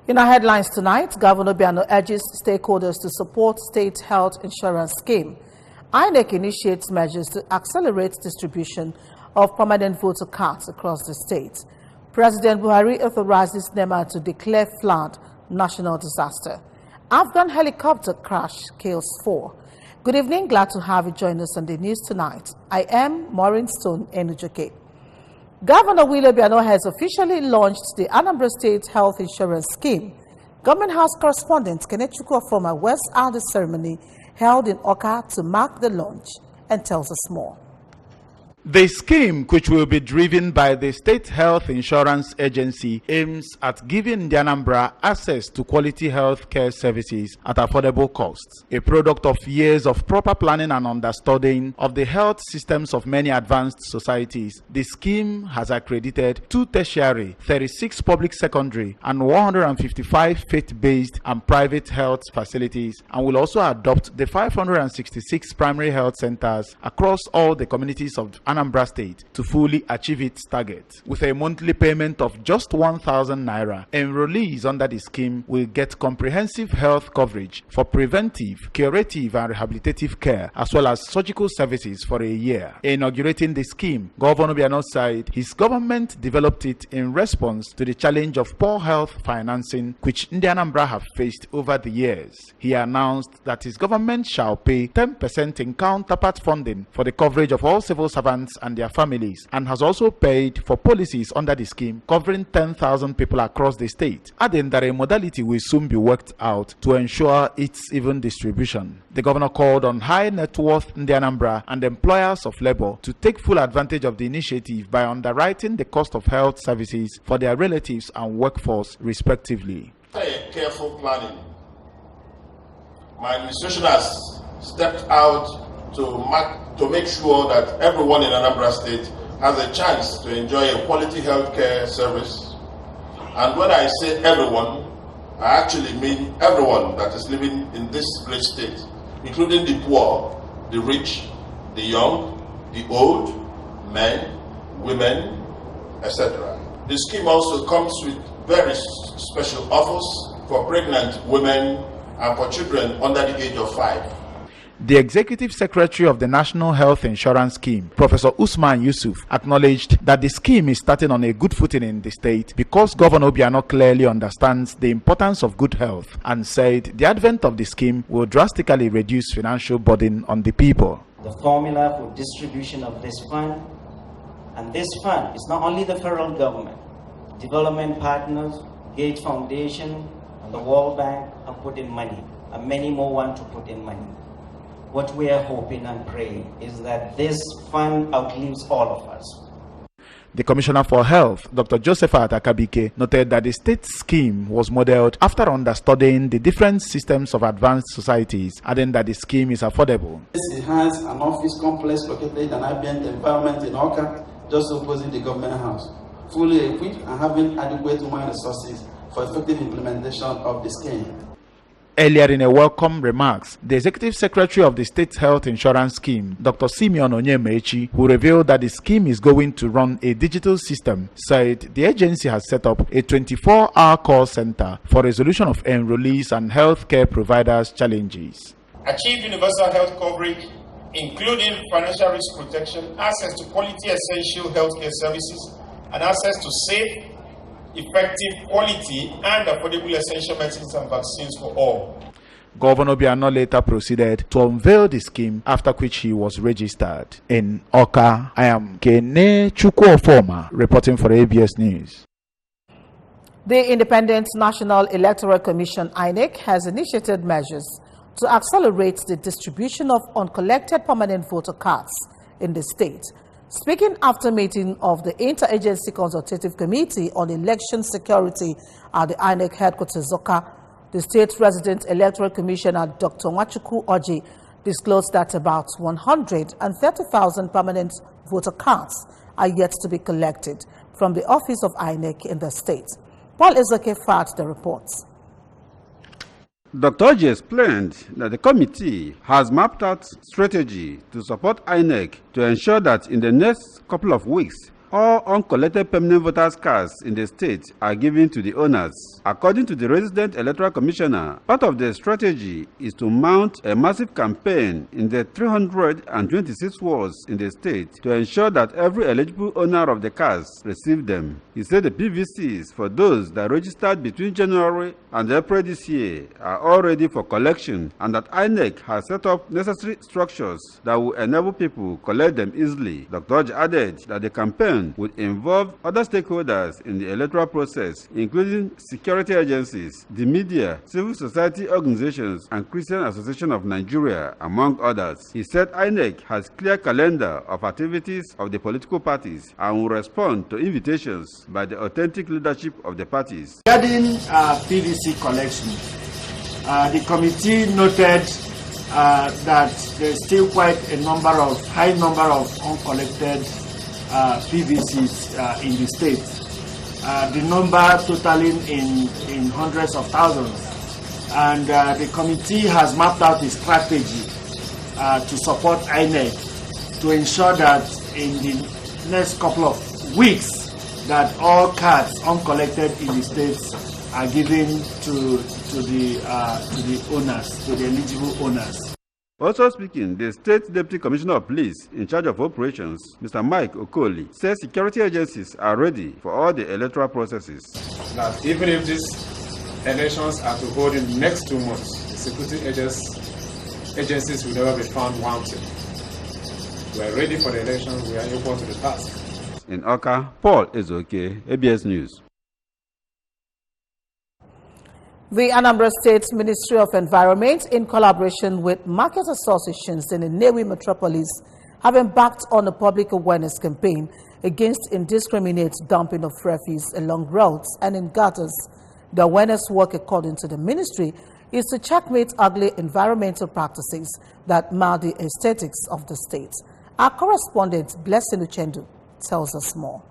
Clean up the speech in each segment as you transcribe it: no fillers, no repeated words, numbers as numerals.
In our headlines tonight, Governor Biano urges stakeholders to support state health insurance scheme. INEC initiates measures to accelerate distribution of permanent voter cards across the state. President Buhari authorizes NEMA to declare flood national disaster. Afghan helicopter crash kills 4. Good evening, glad to have you join us on the news tonight. I am Maureen Stone Enujoke. Governor William Biano has officially launched the Anambra State Health Insurance Scheme. Government House correspondent Kenechukwu Ofoma was at the ceremony held in Oka to mark the launch and tells us more. The scheme, which will be driven by the State Health Insurance Agency, aims at giving the Anambra access to quality health care services at affordable costs. A product of years of proper planning and understanding of the health systems of many advanced societies, the scheme has accredited 2 tertiary, 36 public secondary, and 155 faith-based and private health facilities, and will also adopt the 566 primary health centers across all the communities of Anambra State to fully achieve its target. With a monthly payment of just 1,000 naira, enrollees under the scheme will get comprehensive health coverage for preventive, curative, and rehabilitative care, as well as surgical services for a year. Inaugurating the scheme, Governor Biano said his government developed it in response to the challenge of poor health financing which Anambra have faced over the years. He announced that his government shall pay 10% in counterpart funding for the coverage of all civil servants and their families, and has also paid for policies under the scheme covering 10,000 people across the state, adding that a modality will soon be worked out to ensure its even distribution. The governor called on high net worth Anambra and employers of labor to take full advantage of the initiative by underwriting the cost of health services for their relatives and workforce respectively. Careful planning. My administration has stepped out to make sure that everyone in Anambra State has a chance to enjoy a quality healthcare service. And when I say everyone, I actually mean everyone that is living in this great state, including the poor, the rich, the young, the old, men, women, etc. The scheme also comes with very special offers for pregnant women and for children under the age of 5. The Executive Secretary of the National Health Insurance Scheme, Professor Usman Yusuf, acknowledged that the scheme is starting on a good footing in the state because Governor Biano clearly understands the importance of good health and said the advent of the scheme will drastically reduce financial burden on the people. The formula for distribution of this fund, and this fund is not only the federal government, development partners, Gates Foundation, and the World Bank have put in money, and many more want to put in money. What we are hoping and praying is that this fund outlives all of us. The Commissioner for Health, Dr. Josephat Akabike, noted that the state scheme was modeled after understudying the different systems of advanced societies, adding that the scheme is affordable. It has an office complex located in an ambient environment in Oka, just opposite the government house, fully equipped and having adequate human resources for effective implementation of the scheme. Earlier in a welcome remarks, the Executive Secretary of the State Health Insurance Scheme, Dr. Simeon Onyemechi, who revealed that the scheme is going to run a digital system, said the agency has set up a 24-hour call center for resolution of enrollees and healthcare providers' challenges. Achieve universal health coverage, including financial risk protection, access to quality essential healthcare services, and access to safe, effective, quality, and affordable essential medicines and vaccines for all. Governor Biano later proceeded to unveil the scheme, after which he was registered. In Oka, I am Kenechukwu Ofoma, reporting for ABS News. The Independent National Electoral Commission, INEC, has initiated measures to accelerate the distribution of uncollected permanent voter cards in the state. Speaking after meeting of the Interagency Consultative Committee on Election Security at the INEC headquarters, Zoka, the State Resident Electoral Commissioner Dr. Nwachukwu Oji disclosed that about 130,000 permanent voter cards are yet to be collected from the office of INEC in the state. Paul Ezoke fact the reports. Dr. Oji explained that the committee has mapped out strategy to support INEC to ensure that in the next couple of weeks, All uncollected permanent voters' cards in the state are given to the owners. According to the resident electoral commissioner, part of the strategy is to mount a massive campaign in the 326 wards in the state to ensure that every eligible owner of the cards receive them. He said the PVCs for those that registered between January and April this year are all ready for collection, and that INEC has set up necessary structures that will enable people collect them easily. Dr. George added that the campaign would involve other stakeholders in the electoral process, including security agencies, the media, civil society organizations, and Christian Association of Nigeria, among others. He said INEC has clear calendar of activities of the political parties and will respond to invitations by the authentic leadership of the parties. Regarding PVC collection, the committee noted that there's still quite a high number of uncollected PVCs in the state. The number totaling in hundreds of thousands. And the committee has mapped out a strategy to support INEC to ensure that in the next couple of weeks that all cards uncollected in the states are given to the owners, to the eligible owners. Also speaking, the State Deputy Commissioner of Police in charge of operations, Mr. Mike Okoli, says security agencies are ready for all the electoral processes. That even if these elections are to hold in the next 2 months, the security agencies will never be found wanting. We are ready for the elections. We are equal to the task. In Oka, Paul Ezoke, ABS News. The Anambra State Ministry of Environment, in collaboration with market associations in the Nnewi metropolis, have embarked on a public awareness campaign against indiscriminate dumping of refuse along roads and in gutters. The awareness work, according to the ministry, is to checkmate ugly environmental practices that mar the aesthetics of the state. Our correspondent, Blessing Uchendu, tells us more.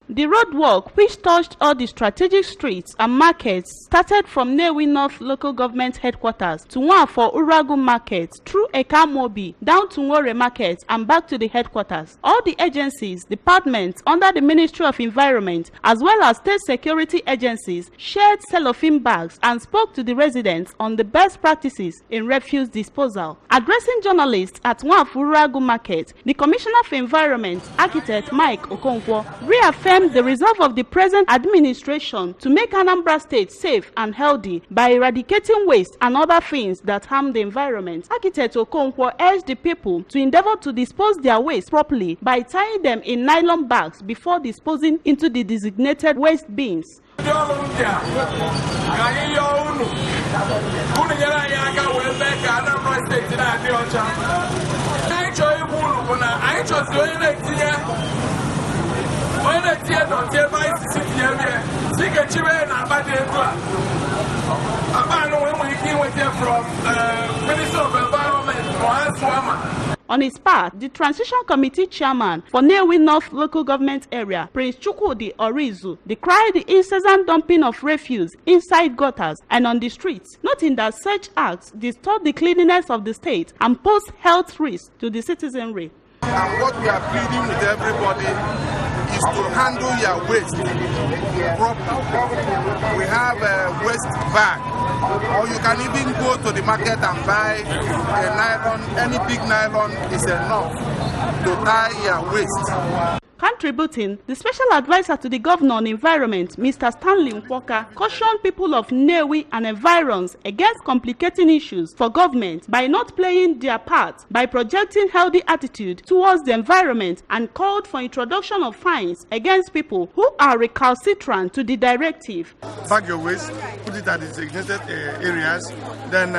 The roadwork, which touched all the strategic streets and markets, started from Nnewi North Local Government Headquarters to Nwafọ Uragu Market, through Ekamobi, down to Nwore Market and back to the headquarters. All the agencies, departments under the Ministry of Environment, as well as state security agencies, shared cellophane bags and spoke to the residents on the best practices in refuse disposal. Addressing journalists at Nwafọ Uragu Market, the Commissioner for Environment, Architect Mike Okonkwo, reaffirmed the resolve of the present administration to make Anambra State safe and healthy by eradicating waste and other things that harm the environment. Architect Okonkwo urged the people to endeavor to dispose their waste properly by tying them in nylon bags before disposing into the designated waste bins. On his part, the Transition Committee Chairman for Nnewi North Local Government Area, Prince Chukwudi Orizu, decried the incessant dumping of refuse inside gutters and on the streets, noting that such acts disturb the cleanliness of the state and pose health risks to the citizenry. And what we are pleading with everybody is to handle your waste properly. We have a waste bag, or you can even go to the market and buy a nylon. Any big nylon is enough to tie your waste. Contributing, the special advisor to the governor on environment, Mr. Stanley Nkwoka, cautioned people of Nnewi and environs against complicating issues for government by not playing their part by projecting healthy attitude towards the environment, and called for introduction of fines against people who are recalcitrant to the directive. Bag your waste, put it at the designated areas, then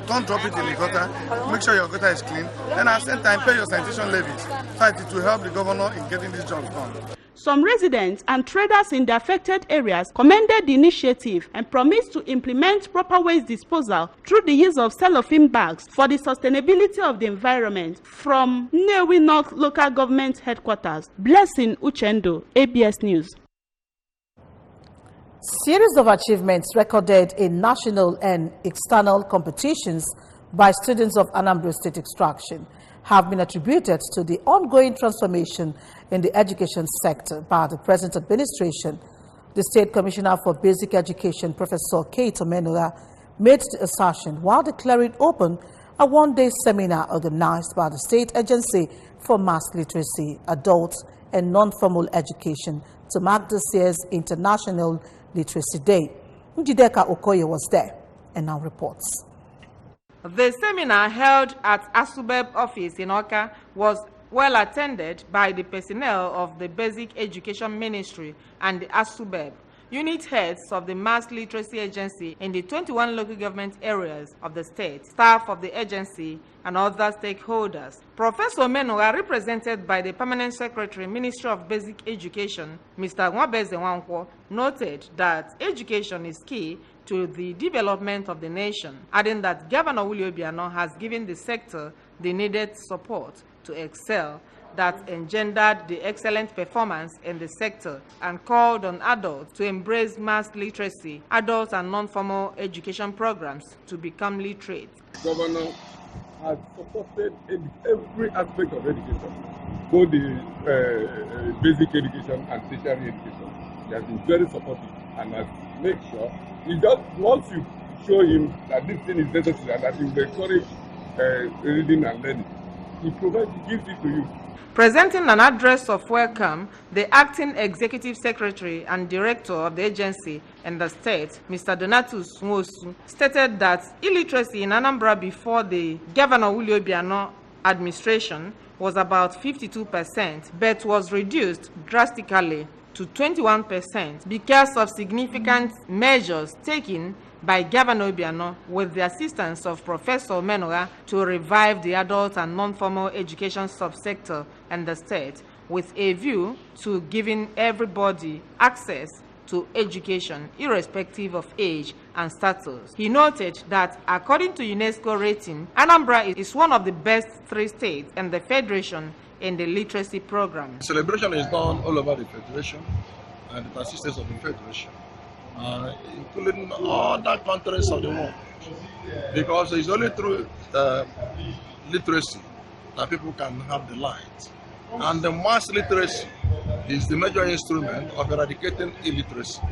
don't drop it in the gutter. Make sure your gutter is clean. Then at the same time, pay your sanitation levies. So it will help the governor in getting this job done. Some residents and traders in the affected areas commended the initiative and promised to implement proper waste disposal through the use of cellophane bags for the sustainability of the environment. From Nnewi North Local Government Headquarters, Blessing Uchendu, ABS News. Series of achievements recorded in national and external competitions by students of Anambra State extraction have been attributed to the ongoing transformation in the education sector by the present administration. The State Commissioner for Basic Education, Professor Kate Omenora, made the assertion while declaring open a one-day seminar organized by the State Agency for Mass Literacy, Adult and Non-Formal Education to mark this year's International Literacy Day. Njideka Okoye was there and now reports. The seminar held at ASUBEB office in Oka was well attended by the personnel of the Basic Education Ministry and the ASUBEB, unit heads of the Mass Literacy Agency in the 21 local government areas of the state, staff of the agency, and other stakeholders. Professor Menua, represented by the Permanent Secretary, Ministry of Basic Education, Mr. Nwabeze Nwankwo, noted that education is key to the development of the nation, adding that Governor Willie Obiano has given the sector the needed support to excel that engendered the excellent performance in the sector and called on adults to embrace mass literacy, adult and non-formal education programs to become literate. Governor has supported every aspect of education, both the basic education and tertiary education. He has been very supportive and has made sure he just, once you show him that this thing is necessary and that he will encourage reading and learning, he gives it to you. Presenting an address of welcome, the acting executive secretary and director of the agency in the state, Mr. Donatus Nwosu, stated that illiteracy in Anambra before the Governor Willie Obiano administration was about 52%, but was reduced drastically to 21% because of significant measures taken by Governor Obiano with the assistance of Professor Menora to revive the adult and non-formal education subsector in the state with a view to giving everybody access to education irrespective of age and status. He noted that according to UNESCO rating, Anambra is one of the best 3 states in the Federation in the literacy program. Celebration is done all over the Federation and the assistance of the Federation, including other countries of the world, because it's only through literacy that people can have the light. And the mass literacy is the major instrument of eradicating illiteracy.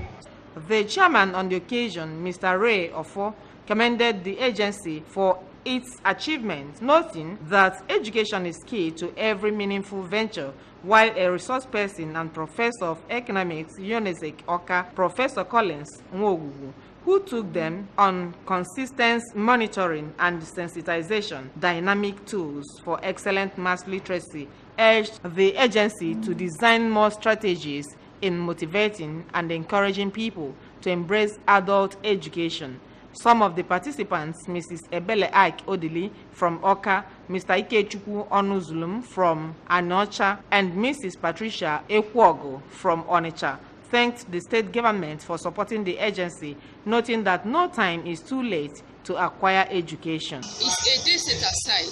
The chairman on the occasion, Mr. Ray Ofo, commended the agency for its achievements, noting that education is key to every meaningful venture, while a resource person and professor of economics, UNIZEC Oka, Professor Collins Nwogugu, who took them on consistent monitoring and sensitization, dynamic tools for excellent mass literacy, urged the agency to design more strategies in motivating and encouraging people to embrace adult education. Some of the participants, Mrs. Ebele Ike Odili from Oka, Mr. Ikechukwu Onuzulum from Anocha, and Mrs. Patricia Ekwogo from Onitsha, thanked the state government for supporting the agency, noting that no time is too late to acquire education. It's a day set aside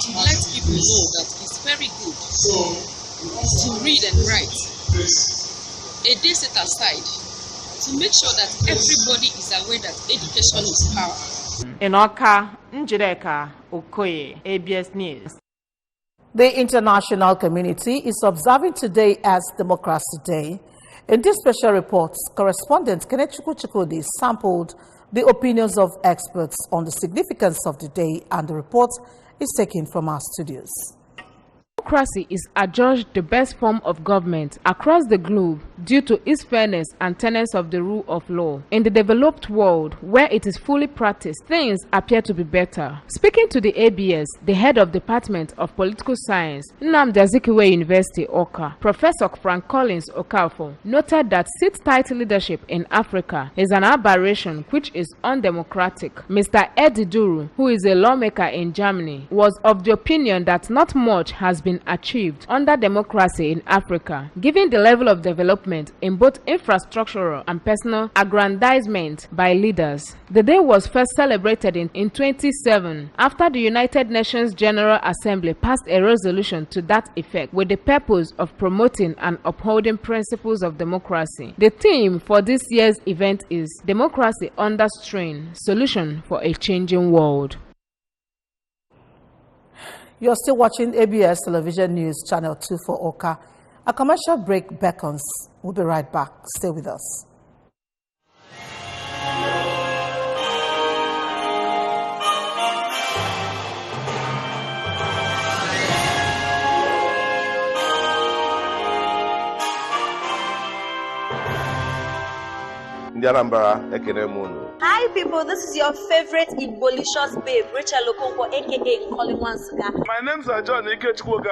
to let people know that it's very good to read and write. A day set aside to make sure that everybody is aware that education is power. In Oka, Njideka Okoye, ABS News. The international community is observing today as Democracy Day. In this special report, correspondent Kenechukwu Chukwudi sampled the opinions of experts on the significance of the day, and the report is taken from our studios. Democracy is adjudged the best form of government across the globe due to its fairness and tenets of the rule of law. In the developed world, where it is fully practiced, things appear to be better. Speaking to the ABS, the head of Department of Political Science, Nnamdi Azikiwe University, Oka, Professor Frank Collins Okafor, noted that seat-tight leadership in Africa is an aberration which is undemocratic. Mr. Eddie Duru, who is a lawmaker in Germany, was of the opinion that not much has been achieved under democracy in Africa, given the level of development in both infrastructural and personal aggrandizement by leaders. The day was first celebrated in 2007 after the United Nations General Assembly passed a resolution to that effect with the purpose of promoting and upholding principles of democracy. The theme for this year's event is Democracy Under Strain, Solution for a Changing World. You're still watching ABS Television News, Channel 2 for Oka. A commercial break beckons. We'll be right back. Stay with us. Anambra, Ekenemono. Hi people, this is your favorite Igbolicious babe, Rachel Okonkwo, aka Nkoli Wansuga. My name's John Ikechukwoga.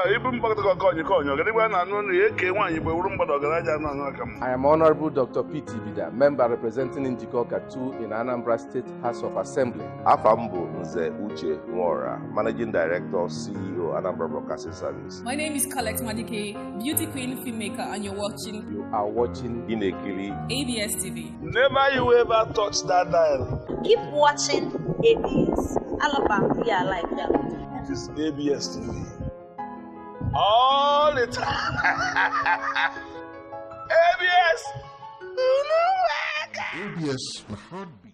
I am Honorable Dr. P.T. Bida, member representing Njikoka 2 in Anambra State House of Assembly. Afambo Nze Uche Nwora, Managing Director, CEO, Anambra Broadcasting Service. My name is Colette Madike, beauty queen filmmaker, and you're watching. You are watching Inekili ABS TV. Never you ever touch that dial. Keep watching ABS. Alabama, yeah, like that. It is ABS TV. All the time. ABS. ABS, my heartbeat.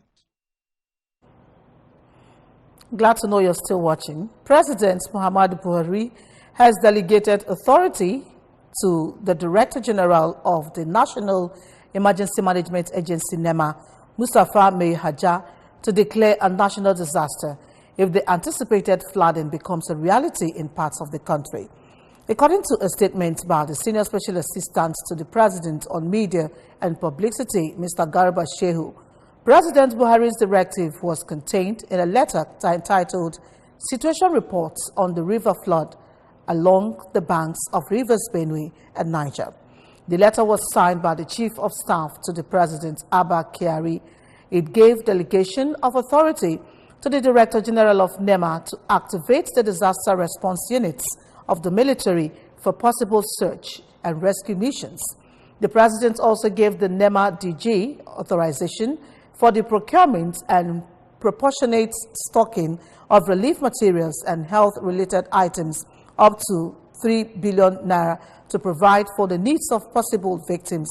Glad to know you're still watching. President Muhammadu Buhari has delegated authority to the Director General of the National Emergency Management Agency, NEMA, Mustafa Mai Haja, to declare a national disaster if the anticipated flooding becomes a reality in parts of the country. According to a statement by the Senior Special Assistant to the President on Media and Publicity, Mr. Garba Shehu, President Buhari's directive was contained in a letter entitled Situation Reports on the River Flood along the banks of rivers Benue and Niger. The letter was signed by the Chief of Staff to the President, Abba Kyari. It gave delegation of authority to the Director General of NEMA to activate the disaster response units of the military for possible search and rescue missions. The President also gave the NEMA DG authorization for the procurement and proportionate stocking of relief materials and health-related items up to 3 billion naira to provide for the needs of possible victims,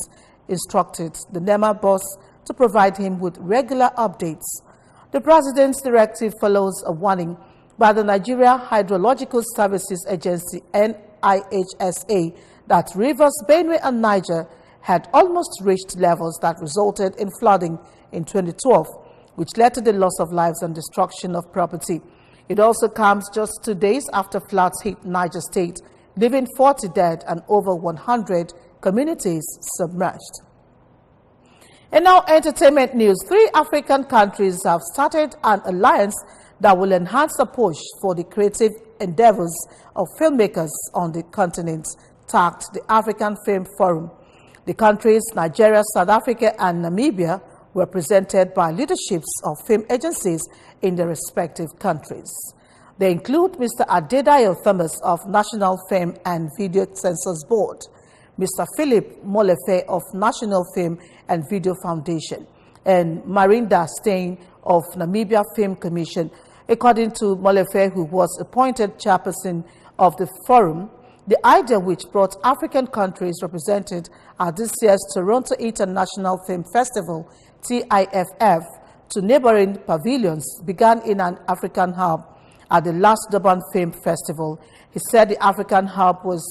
instructed the NEMA boss to provide him with regular updates. The President's directive follows a warning by the Nigeria Hydrological Services Agency, NIHSA, that rivers Benue and Niger had almost reached levels that resulted in flooding in 2012, which led to the loss of lives and destruction of property. It also comes just 2 days after floods hit Niger State, leaving 40 dead and over 100 communities submerged. In our entertainment news, 3 African countries have started an alliance that will enhance the push for the creative endeavors of filmmakers on the continent, tagged the African Film Forum. The countries, Nigeria, South Africa, and Namibia, were presented by leaderships of film agencies in their respective countries. They include Mr. Adedayo Thomas of National Film and Video Censors Board, Mr. Philip Molefe of National Film and Video Foundation, and Marinda Stein of Namibia Film Commission. According to Molefe, who was appointed chairperson of the forum, the idea which brought African countries represented at this year's Toronto International Film Festival, TIFF, to neighboring pavilions began in an African hub at the last Durban Film Festival. He said the African hub was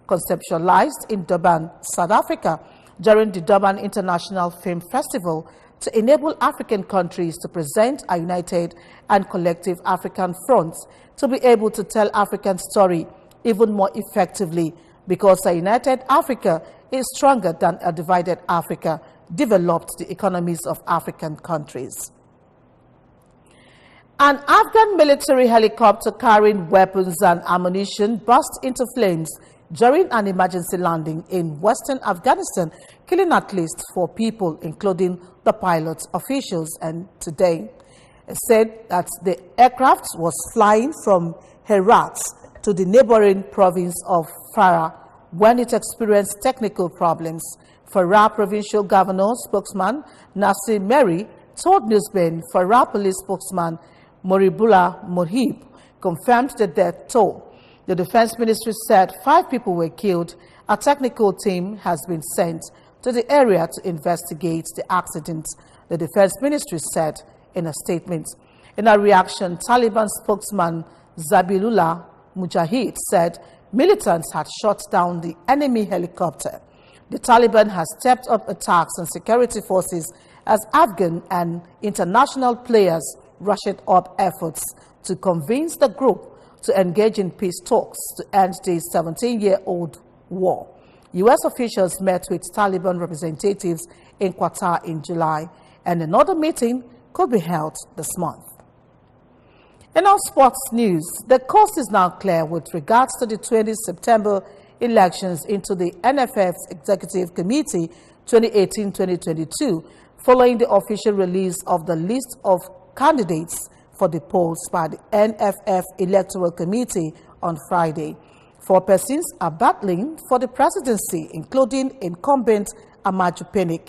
conceptualized in Durban, South Africa, during the Durban International Film Festival to enable African countries to present a united and collective African front to be able to tell African story even more effectively, because a united Africa is stronger than a divided Africa, developed the economies of African countries. An Afghan military helicopter carrying weapons and ammunition burst into flames during an emergency landing in western Afghanistan, killing at least 4 people, including the pilots, officials, and today. It said that the aircraft was flying from Herat to the neighboring province of Farah when it experienced technical problems. Farah Provincial Governor spokesman Nasir Meri told Newsbane Farah Police spokesman Moribullah Mohib confirmed the death toll. The Defense Ministry said 5 people were killed. A technical team has been sent to the area to investigate the accident, the Defense Ministry said in a statement. In a reaction, Taliban spokesman Zabilullah Mujahid, said militants had shot down the enemy helicopter. The Taliban has stepped up attacks on security forces as Afghan and international players ratchet up efforts to convince the group to engage in peace talks to end the 17-year-old war. U.S. officials met with Taliban representatives in Qatar in July, and another meeting could be held this month. In our sports news, the coast is now clear with regards to the 20 September elections into the NFF's Executive Committee 2018-2022, following the official release of the list of candidates for the polls by the NFF Electoral Committee on Friday. 4 persons are battling for the presidency, including incumbent Amaju Pinnick.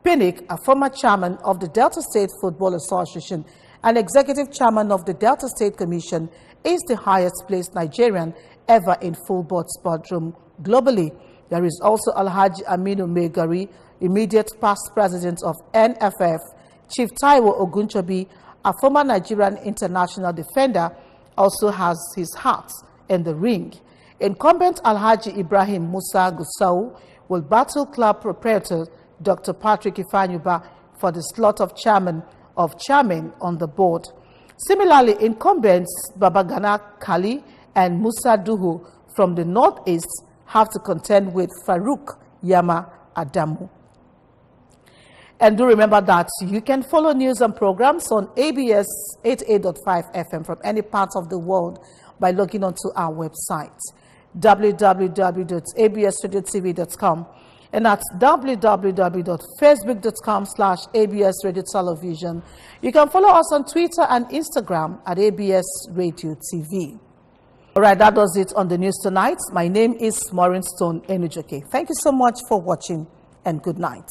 Pinnick, a former chairman of the Delta State Football Association and executive chairman of the Delta State Commission, is the highest placed Nigerian ever in full board sportroom globally. There is also Alhaji Aminu Megari, immediate past president of NFF, Chief Taiwo Ogunchobi, a former Nigerian international defender, also has his hat in the ring. Incumbent Alhaji Ibrahim Musa Gusau will battle club proprietor Dr. Patrick Ifanyuba for the slot of chairman on the board. Similarly, incumbents Babagana Kali and Musa Duhu from the Northeast have to contend with Farouk Yama Adamu. And do remember that you can follow news and programs on ABS 88.5 FM from any part of the world by logging onto our website, www.absradiotv.com, and at www.facebook.com/absradiotelevision. You can follow us on Twitter and Instagram at ABS Radio TV. All right, that does it on the news tonight. My name is Maureen Stone Enujoke. Thank you so much for watching, and good night.